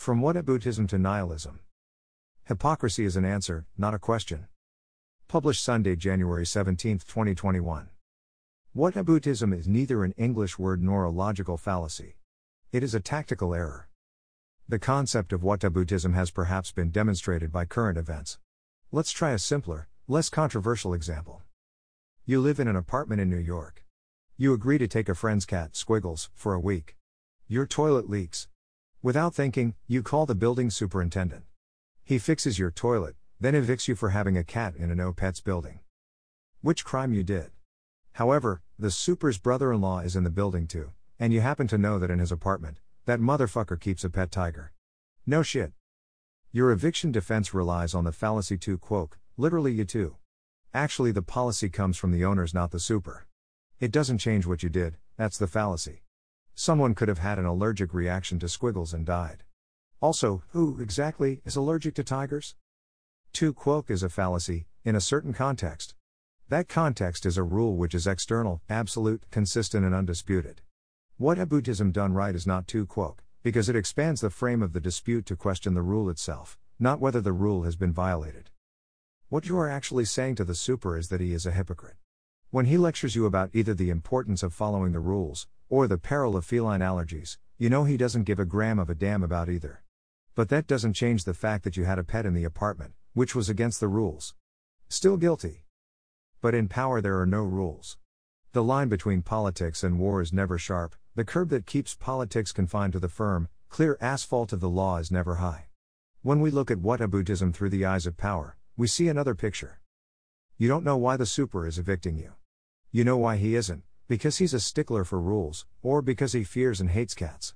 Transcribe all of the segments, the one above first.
From whataboutism to nihilism. Hypocrisy is an answer, not a question. Published Sunday, January 17, 2021. Whataboutism is neither an English word nor a logical fallacy. It is a tactical error. The concept of whataboutism has perhaps been demonstrated by current events. Let's try a simpler, less controversial example. You live in an apartment in New York. You agree to take a friend's cat, Squiggles, for a week. Your toilet leaks. Without thinking, you call the building superintendent. He fixes your toilet, then evicts you for having a cat in a no-pets building. Which crime you did. However, the super's brother-in-law is in the building too, and you happen to know that in his apartment, that motherfucker keeps a pet tiger. No shit. Your eviction defense relies on the fallacy to quote, literally you too. Actually the policy comes from the owners, not the super. It doesn't change what you did, that's the fallacy. Someone could have had an allergic reaction to Squiggles and died. Also, who exactly is allergic to tigers? To quote is a fallacy, in a certain context. That context is a rule which is external, absolute, consistent and undisputed. Whataboutism done right is not to quote, because it expands the frame of the dispute to question the rule itself, not whether the rule has been violated. What you are actually saying to the super is that he is a hypocrite. When he lectures you about either the importance of following the rules, or the peril of feline allergies, you know he doesn't give a gram of a damn about either. But that doesn't change the fact that you had a pet in the apartment, which was against the rules. Still guilty. But in power there are no rules. The line between politics and war is never sharp, the curb that keeps politics confined to the firm, clear asphalt of the law is never high. When we look at whataboutism through the eyes of power, we see another picture. You don't know why the super is evicting you. You know why he isn't, because he's a stickler for rules, or because he fears and hates cats.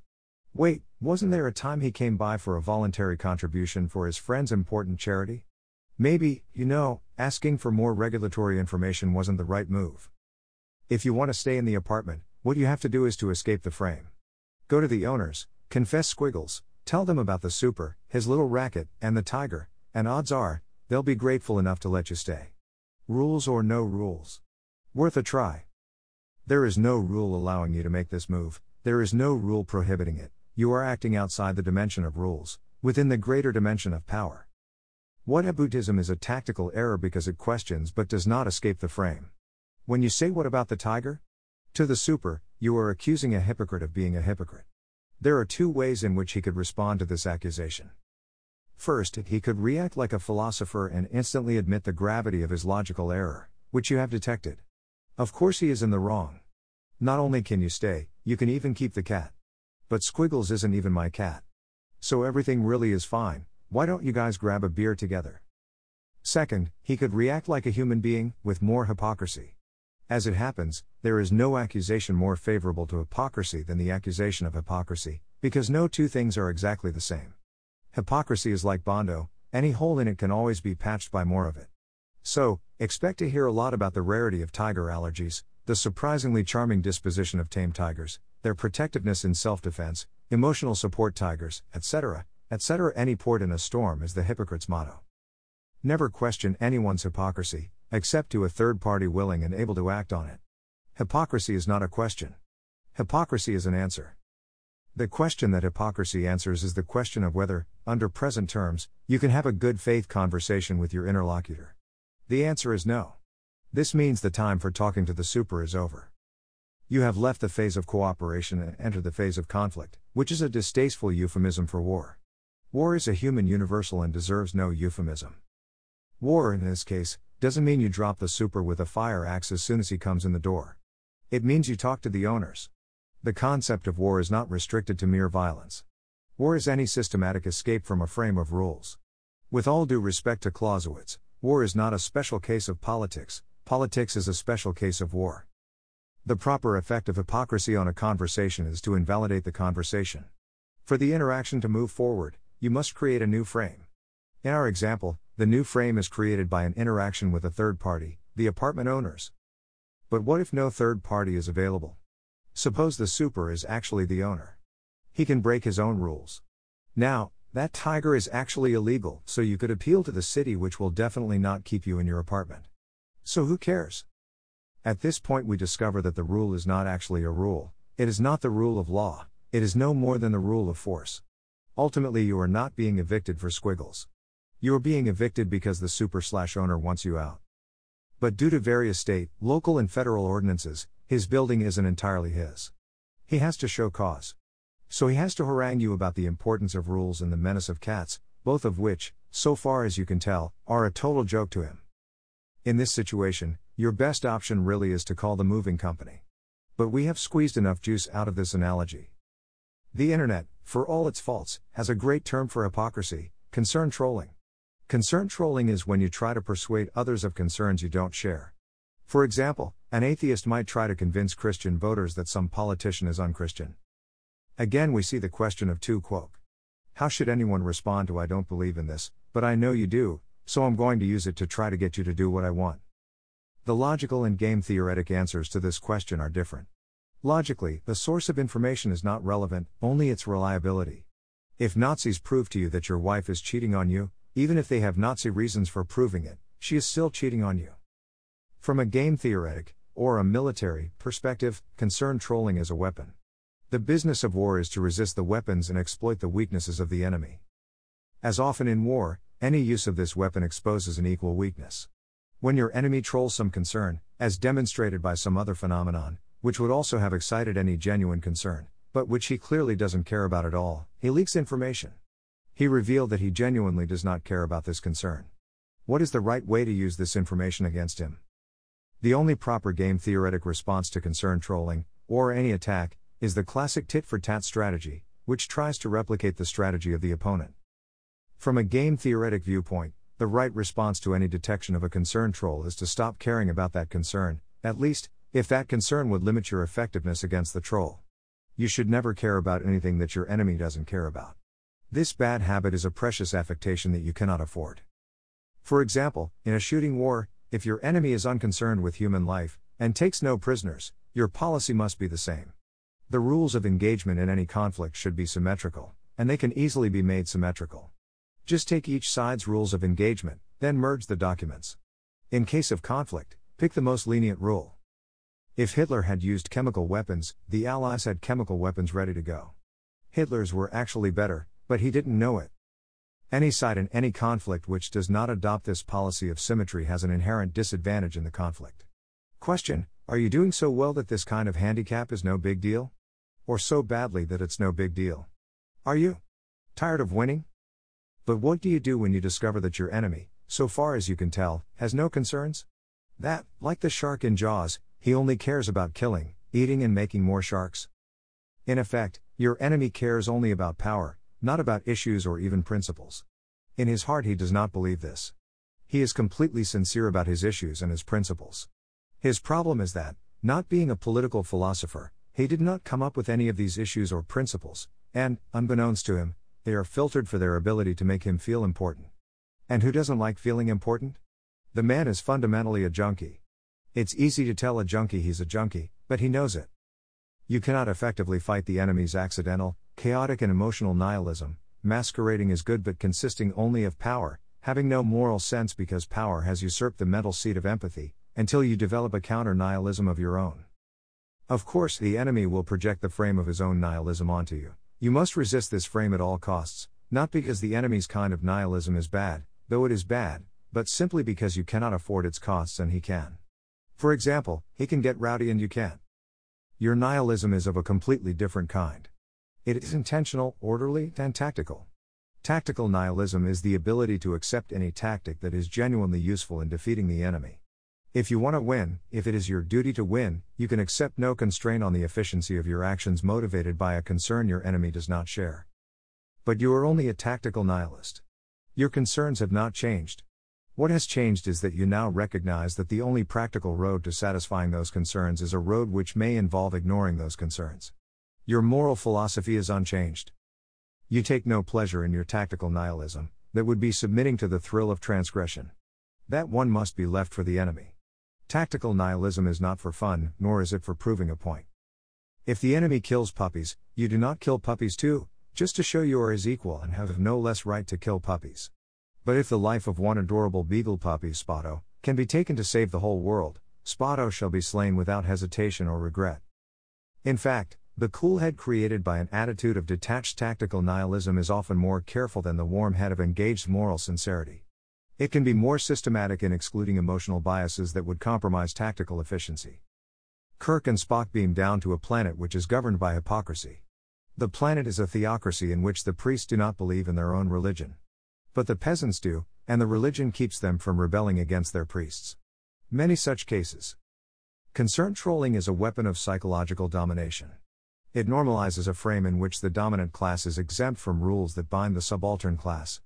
Wait, wasn't there a time he came by for a voluntary contribution for his friend's important charity? Maybe, asking for more regulatory information wasn't the right move. If you want to stay in the apartment, what you have to do is to escape the frame. Go to the owners, confess Squiggles, tell them about the super, his little racket, and the tiger, and odds are, they'll be grateful enough to let you stay. Rules or no rules. Worth a try. There is no rule allowing you to make this move, there is no rule prohibiting it, you are acting outside the dimension of rules, within the greater dimension of power. Whataboutism is a tactical error because it questions but does not escape the frame. When you say what about the tiger? To the super, you are accusing a hypocrite of being a hypocrite. There are two ways in which he could respond to this accusation. First, he could react like a philosopher and instantly admit the gravity of his logical error, which you have detected. Of course he is in the wrong. Not only can you stay, you can even keep the cat. But Squiggles isn't even my cat. So everything really is fine, why don't you guys grab a beer together? Second, he could react like a human being, with more hypocrisy. As it happens, there is no accusation more favorable to hypocrisy than the accusation of hypocrisy, because no two things are exactly the same. Hypocrisy is like Bondo, any hole in it can always be patched by more of it. So, expect to hear a lot about the rarity of tiger allergies, the surprisingly charming disposition of tame tigers, their protectiveness in self-defense, emotional support tigers, etc., etc. Any port in a storm is the hypocrite's motto. Never question anyone's hypocrisy, except to a third party willing and able to act on it. Hypocrisy is not a question. Hypocrisy is an answer. The question that hypocrisy answers is the question of whether, under present terms, you can have a good faith conversation with your interlocutor. The answer is no. This means the time for talking to the super is over. You have left the phase of cooperation and entered the phase of conflict, which is a distasteful euphemism for war. War is a human universal and deserves no euphemism. War, in this case, doesn't mean you drop the super with a fire axe as soon as he comes in the door. It means you talk to the owners. The concept of war is not restricted to mere violence. War is any systematic escape from a frame of rules. With all due respect to Clausewitz, war is not a special case of politics, politics is a special case of war. The proper effect of hypocrisy on a conversation is to invalidate the conversation. For the interaction to move forward, you must create a new frame. In our example, the new frame is created by an interaction with a third party, the apartment owners. But what if no third party is available? Suppose the super is actually the owner. He can break his own rules. Now, that tiger is actually illegal, so you could appeal to the city, which will definitely not keep you in your apartment. So who cares? At this point we discover that the rule is not actually a rule, it is not the rule of law, it is no more than the rule of force. Ultimately, you are not being evicted for squiggles. You are being evicted because the super/owner wants you out. But due to various state, local and federal ordinances, his building isn't entirely his. He has to show cause. So he has to harangue you about the importance of rules and the menace of cats, both of which, so far as you can tell, are a total joke to him. In this situation, your best option really is to call the moving company. But we have squeezed enough juice out of this analogy. The internet, for all its faults, has a great term for hypocrisy: concern trolling. Concern trolling is when you try to persuade others of concerns you don't share. For example, an atheist might try to convince Christian voters that some politician is unchristian. Again, we see the question of two quoque. How should anyone respond to "I don't believe in this, but I know you do, so I'm going to use it to try to get you to do what I want"? The logical and game theoretic answers to this question are different. Logically, the source of information is not relevant, only its reliability. If Nazis prove to you that your wife is cheating on you, even if they have Nazi reasons for proving it, she is still cheating on you. From a game theoretic, or a military, perspective, concern trolling is a weapon. The business of war is to resist the weapons and exploit the weaknesses of the enemy. As often in war, any use of this weapon exposes an equal weakness. When your enemy trolls some concern, as demonstrated by some other phenomenon, which would also have excited any genuine concern, but which he clearly doesn't care about at all, he leaks information. He revealed that he genuinely does not care about this concern. What is the right way to use this information against him? The only proper game theoretic response to concern trolling, or any attack, is the classic tit-for-tat strategy, which tries to replicate the strategy of the opponent. From a game theoretic viewpoint, the right response to any detection of a concern troll is to stop caring about that concern, at least, if that concern would limit your effectiveness against the troll. You should never care about anything that your enemy doesn't care about. This bad habit is a precious affectation that you cannot afford. For example, in a shooting war, if your enemy is unconcerned with human life, and takes no prisoners, your policy must be the same. The rules of engagement in any conflict should be symmetrical, and they can easily be made symmetrical. Just take each side's rules of engagement, then merge the documents. In case of conflict, pick the most lenient rule. If Hitler had used chemical weapons, the Allies had chemical weapons ready to go. Hitler's were actually better, but he didn't know it. Any side in any conflict which does not adopt this policy of symmetry has an inherent disadvantage in the conflict. Question: are you doing so well that this kind of handicap is no big deal? Or so badly that it's no big deal? Are you tired of winning? But what do you do when you discover that your enemy, so far as you can tell, has no concerns? That, like the shark in Jaws, he only cares about killing, eating and making more sharks. In effect, your enemy cares only about power, not about issues or even principles. In his heart he does not believe this. He is completely sincere about his issues and his principles. His problem is that, not being a political philosopher, he did not come up with any of these issues or principles, and, unbeknownst to him, they are filtered for their ability to make him feel important. And who doesn't like feeling important? The man is fundamentally a junkie. It's easy to tell a junkie he's a junkie, but he knows it. You cannot effectively fight the enemy's accidental, chaotic and emotional nihilism, masquerading as good but consisting only of power, having no moral sense because power has usurped the mental seat of empathy, until you develop a counter-nihilism of your own. Of course, the enemy will project the frame of his own nihilism onto you. You must resist this frame at all costs, not because the enemy's kind of nihilism is bad, though it is bad, but simply because you cannot afford its costs and he can. For example, he can get rowdy and you can't. Your nihilism is of a completely different kind. It is intentional, orderly, and tactical. Tactical nihilism is the ability to accept any tactic that is genuinely useful in defeating the enemy. If you want to win, if it is your duty to win, you can accept no constraint on the efficiency of your actions motivated by a concern your enemy does not share. But you are only a tactical nihilist. Your concerns have not changed. What has changed is that you now recognize that the only practical road to satisfying those concerns is a road which may involve ignoring those concerns. Your moral philosophy is unchanged. You take no pleasure in your tactical nihilism, that would be submitting to the thrill of transgression. That one must be left for the enemy. Tactical nihilism is not for fun, nor is it for proving a point. If the enemy kills puppies, you do not kill puppies too, just to show you are his equal and have no less right to kill puppies. But if the life of one adorable beagle puppy, Spotto, can be taken to save the whole world, Spotto shall be slain without hesitation or regret. In fact, The cool head created by an attitude of detached tactical nihilism is often more careful than the warm head of engaged moral sincerity. It can be more systematic in excluding emotional biases that would compromise tactical efficiency. Kirk and Spock beam down to a planet which is governed by hypocrisy. The planet is a theocracy in which the priests do not believe in their own religion. But the peasants do, and the religion keeps them from rebelling against their priests. Many such cases. Concern trolling is a weapon of psychological domination. It normalizes a frame in which the dominant class is exempt from rules that bind the subaltern class.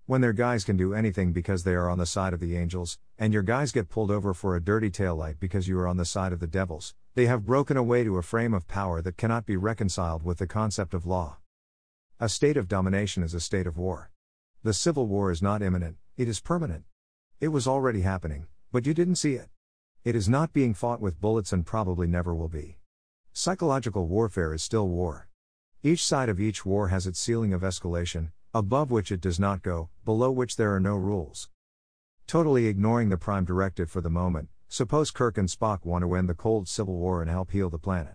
When their guys can do anything because they are on the side of the angels, and your guys get pulled over for a dirty taillight because you are on the side of the devils, they have broken away to a frame of power that cannot be reconciled with the concept of law. A state of domination is a state of war. The Civil War is not imminent, it is permanent. It was already happening, but you didn't see it. It is not being fought with bullets and probably never will be. Psychological warfare is still war. Each side of each war has its ceiling of escalation, above which it does not go, below which there are no rules. Totally ignoring the prime directive for the moment, suppose Kirk and Spock want to end the cold Civil War and help heal the planet.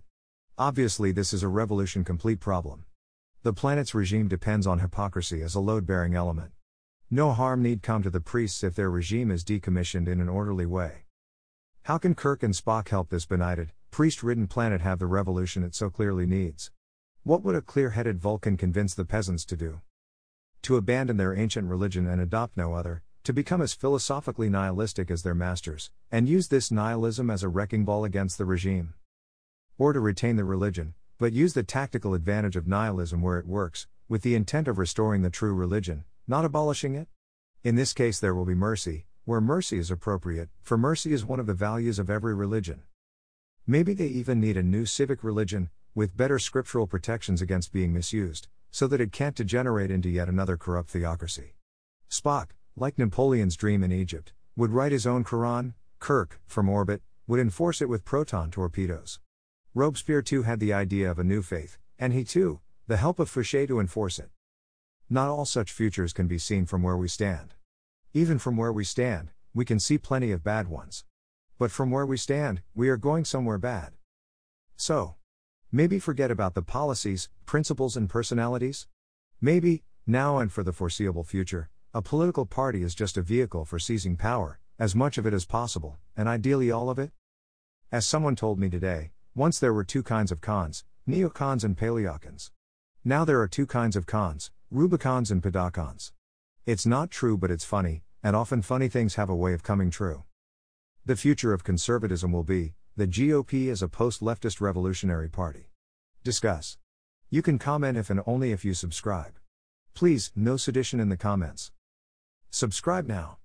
Obviously this is a revolution complete problem. The planet's regime depends on hypocrisy as a load-bearing element. No harm need come to the priests if their regime is decommissioned in an orderly way. How can Kirk and Spock help this benighted, priest-ridden planet have the revolution it so clearly needs? What would a clear-headed Vulcan convince the peasants to do? To abandon their ancient religion and adopt no other, to become as philosophically nihilistic as their masters, and use this nihilism as a wrecking ball against the regime? Or to retain the religion, but use the tactical advantage of nihilism where it works, with the intent of restoring the true religion, not abolishing it? In this case there will be mercy, where mercy is appropriate, for mercy is one of the values of every religion. Maybe they even need a new civic religion, with better scriptural protections against being misused, so that it can't degenerate into yet another corrupt theocracy. Spock, like Napoleon's dream in Egypt, would write his own Quran. Kirk, from orbit, would enforce it with proton torpedoes. Robespierre too had the idea of a new faith, and he too, the help of Fouché to enforce it. Not all such futures can be seen from where we stand. Even from where we stand, we can see plenty of bad ones. But from where we stand, we are going somewhere bad. So, maybe forget about the policies, principles and personalities? Maybe, now and for the foreseeable future, a political party is just a vehicle for seizing power, as much of it as possible, and ideally all of it? As someone told me today, once there were two kinds of cons, neocons and paleocons. Now there are two kinds of cons, Rubicons and pedacons. It's not true but it's funny, and often funny things have a way of coming true. The future of conservatism will be, the GOP as a post-leftist revolutionary party. Discuss. You can comment if and only if you subscribe. Please, no sedition in the comments. Subscribe now.